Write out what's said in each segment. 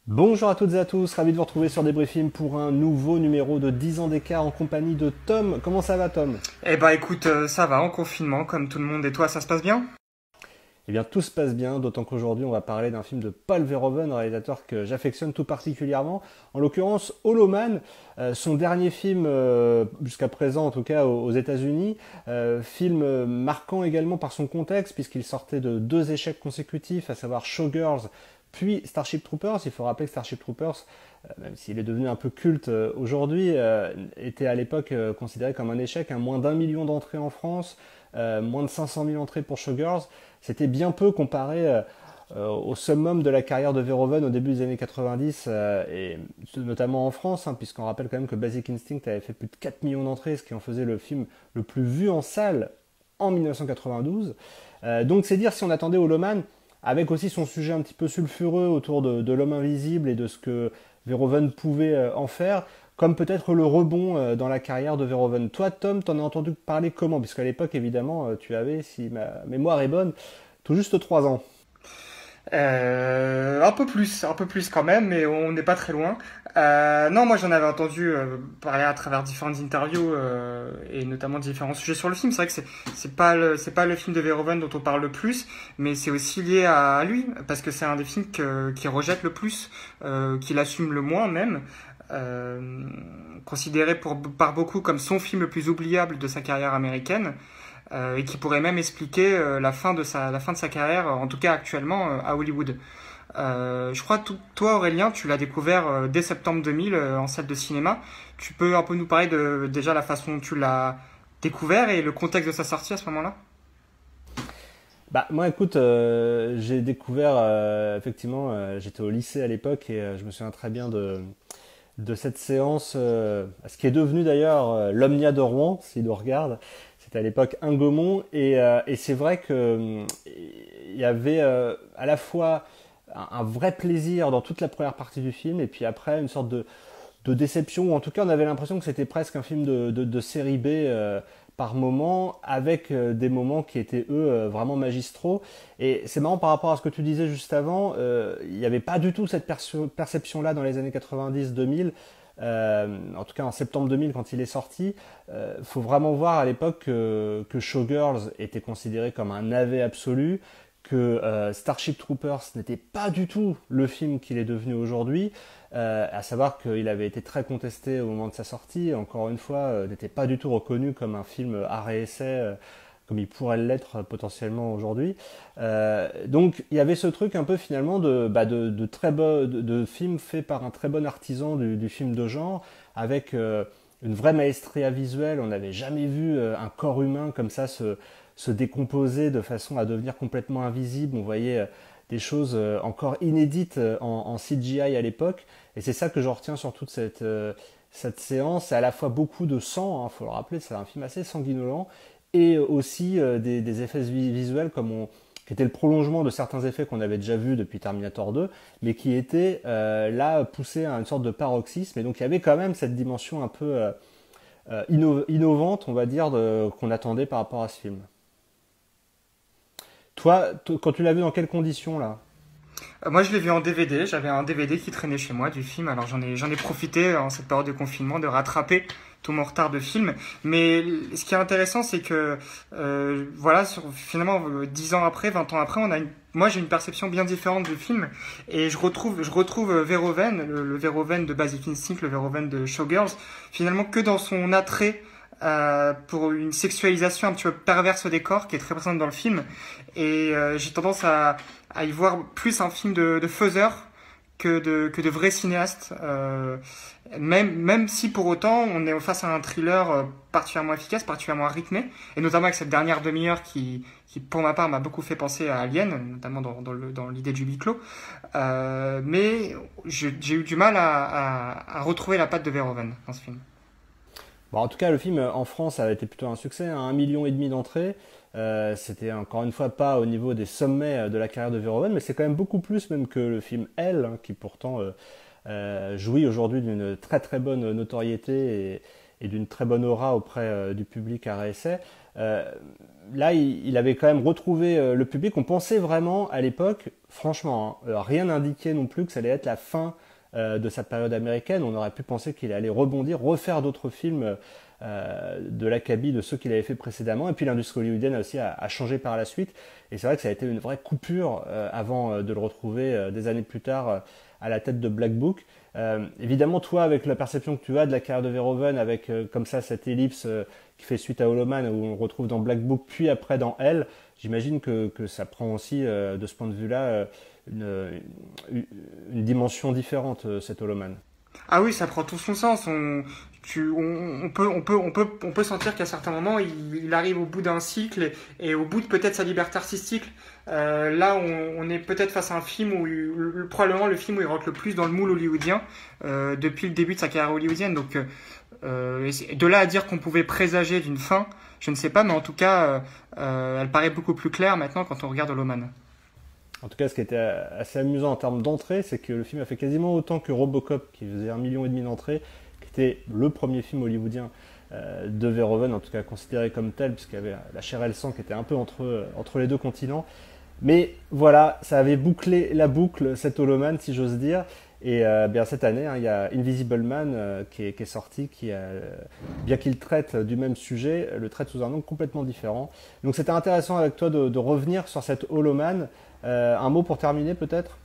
Bonjour à toutes et à tous, ravi de vous retrouver sur Débriefing pour un nouveau numéro de 10 ans d'écart en compagnie de Tom. Comment ça va Tom? Eh ben écoute, ça va en confinement comme tout le monde et toi ça se passe bien? Eh bien tout se passe bien, d'autant qu'aujourd'hui on va parler d'un film de Paul Verhoeven, un réalisateur que j'affectionne tout particulièrement, en l'occurrence Hollow Man, son dernier film jusqu'à présent en tout cas aux États-Unis, film marquant également par son contexte puisqu'il sortait de deux échecs consécutifs, à savoir Showgirls puis Starship Troopers. Il faut rappeler que Starship Troopers, même s'il est devenu un peu culte aujourd'hui, était à l'époque considéré comme un échec, moins d'1 million d'entrées en France, moins de 500 000 entrées pour Showgirls. C'était bien peu comparé au summum de la carrière de Verhoeven au début des années 90, et notamment en France, puisqu'on rappelle quand même que Basic Instinct avait fait plus de 4 millions d'entrées, ce qui en faisait le film le plus vu en salle en 1992. Donc c'est dire si on attendait Hollow Man, avec aussi son sujet un petit peu sulfureux autour de l'homme invisible et de ce que Verhoeven pouvait en faire, comme peut-être le rebond dans la carrière de Verhoeven. Toi, Tom, t'en as entendu parler comment? Puisqu'à l'époque, évidemment, tu avais, si ma mémoire est bonne, tout juste 3 ans. Un peu plus quand même, mais on n'est pas très loin. Non, moi j'en avais entendu parler à travers différentes interviews et notamment différents sujets sur le film. C'est vrai que c'est pas le film de Verhoeven dont on parle le plus, mais c'est aussi lié à lui parce que c'est un des films qui rejette le plus, qu'il assume le moins même. Euh, Considéré par beaucoup comme son film le plus oubliable de sa carrière américaine. Et qui pourrait même expliquer la fin de sa carrière, en tout cas actuellement, à Hollywood. Je crois que toi, Aurélien, tu l'as découvert dès septembre 2000 en salle de cinéma. Tu peux un peu nous parler de déjà la façon dont tu l'as découvert et le contexte de sa sortie à ce moment-là? Bah, moi, écoute, j'ai découvert, effectivement, j'étais au lycée à l'époque et je me souviens très bien de cette séance, ce qui est devenu d'ailleurs l'Omnia de Rouen, s'il nous regarde. C'était à l'époque un Gaumont et c'est vrai que il y avait à la fois un vrai plaisir dans toute la première partie du film et puis après une sorte de déception, ou en tout cas on avait l'impression que c'était presque un film de série B par moment, avec des moments qui étaient eux vraiment magistraux. Et c'est marrant par rapport à ce que tu disais juste avant, il n'y avait pas du tout cette perception-là dans les années 90-2000. En tout cas en septembre 2000 quand il est sorti, faut vraiment voir à l'époque que Showgirls était considéré comme un navet absolu, que Starship Troopers n'était pas du tout le film qu'il est devenu aujourd'hui, à savoir qu'il avait été très contesté au moment de sa sortie, encore une fois, n'était pas du tout reconnu comme un film art et essai, comme il pourrait l'être potentiellement aujourd'hui. Donc il y avait ce truc un peu finalement de très de film fait par un très bon artisan du film de genre, avec une vraie maestria visuelle. On n'avait jamais vu un corps humain comme ça se décomposer de façon à devenir complètement invisible. On voyait des choses encore inédites en CGI à l'époque. Et c'est ça que je retiens sur toute cette séance. C'est à la fois beaucoup de sang, faut le rappeler, c'est un film assez sanguinolent, et aussi des effets visuels qui étaient le prolongement de certains effets qu'on avait déjà vus depuis Terminator 2, mais qui étaient là poussés à une sorte de paroxysme. Et donc il y avait quand même cette dimension un peu innovante, on va dire, qu'on attendait par rapport à ce film. Toi, quand tu l'as vu, dans quelles conditions là? Moi, je l'ai vu en DVD. J'avais un DVD qui traînait chez moi du film. Alors, j'en ai profité en cette période de confinement de rattraper tout mon retard de film. Mais ce qui est intéressant, c'est que, voilà, finalement, 10 ans après, 20 ans après, moi, j'ai une perception bien différente du film. Et je retrouve Verhoeven, le Verhoeven de Basic Instinct, le Verhoeven de Showgirls, finalement, que dans son attrait pour une sexualisation un petit peu perverse des corps qui est très présente dans le film. Et j'ai tendance à y voir plus un film de faiseur que de vrai cinéaste. Même si pour autant on est face à un thriller particulièrement efficace, particulièrement rythmé, et notamment avec cette dernière demi-heure qui pour ma part m'a beaucoup fait penser à Alien, notamment dans l'idée du huis clos. Mais j'ai eu du mal à retrouver la patte de Verhoeven dans ce film. Bon, en tout cas, le film en France a été plutôt un succès, 1,5 million d'entrées. C'était encore une fois pas au niveau des sommets de la carrière de Verhoeven, mais c'est quand même beaucoup plus même que le film Elle, qui pourtant jouit aujourd'hui d'une très très bonne notoriété et d'une très bonne aura auprès du public à essai. Euh, Là, il avait quand même retrouvé le public. On pensait vraiment à l'époque, franchement, hein, rien n'indiquait non plus que ça allait être la fin de sa période américaine. On aurait pu penser qu'il allait rebondir, refaire d'autres films de l'acabit de ceux qu'il avait fait précédemment. Et puis l'industrie hollywoodienne aussi a changé par la suite. Et c'est vrai que ça a été une vraie coupure avant de le retrouver des années plus tard à la tête de Black Book. Évidemment, toi, avec la perception que tu as de la carrière de Verhoeven, avec comme ça cette ellipse qui fait suite à Hollow Man, où on le retrouve dans Black Book, puis après dans Elle, j'imagine que ça prend aussi, de ce point de vue-là, une dimension différente, cet Hollow Man. Ah oui, ça prend tout son sens. On peut sentir qu'à certains moments, il arrive au bout d'un cycle et au bout de peut-être sa liberté artistique. Là, on est peut-être face à un film probablement le film où il rentre le plus dans le moule hollywoodien depuis le début de sa carrière hollywoodienne. Donc, de là à dire qu'on pouvait présager d'une fin, je ne sais pas, mais en tout cas, elle paraît beaucoup plus claire maintenant quand on regarde Hollow Man. En tout cas, ce qui était assez amusant en termes d'entrée, c'est que le film a fait quasiment autant que Robocop, qui faisait 1,5 million d'entrées, qui était le premier film hollywoodien de Verhoeven, en tout cas considéré comme tel, puisqu'il y avait la chair et le sang qui était un peu entre les deux continents. Mais voilà, ça avait bouclé la boucle, cet Hollow Man, si j'ose dire. Et bien cette année, hein, il y a Invisible Man qui est sorti, bien qu'il traite du même sujet, le traite sous un angle complètement différent. Donc c'était intéressant avec toi de revenir sur cet Hollow Man. Un mot pour terminer peut-être?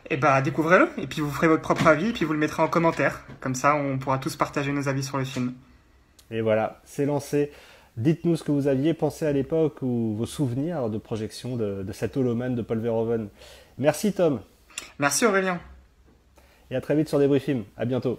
Et bah, découvrez-le, et puis vous ferez votre propre avis, et puis vous le mettrez en commentaire. Comme ça, on pourra tous partager nos avis sur le film. Et voilà, c'est lancé. Dites-nous ce que vous aviez pensé à l'époque ou vos souvenirs de projection de cet Hollow Man de Paul Verhoeven. Merci Tom, Merci Aurélien. et à très vite sur Débrief Film. À bientôt.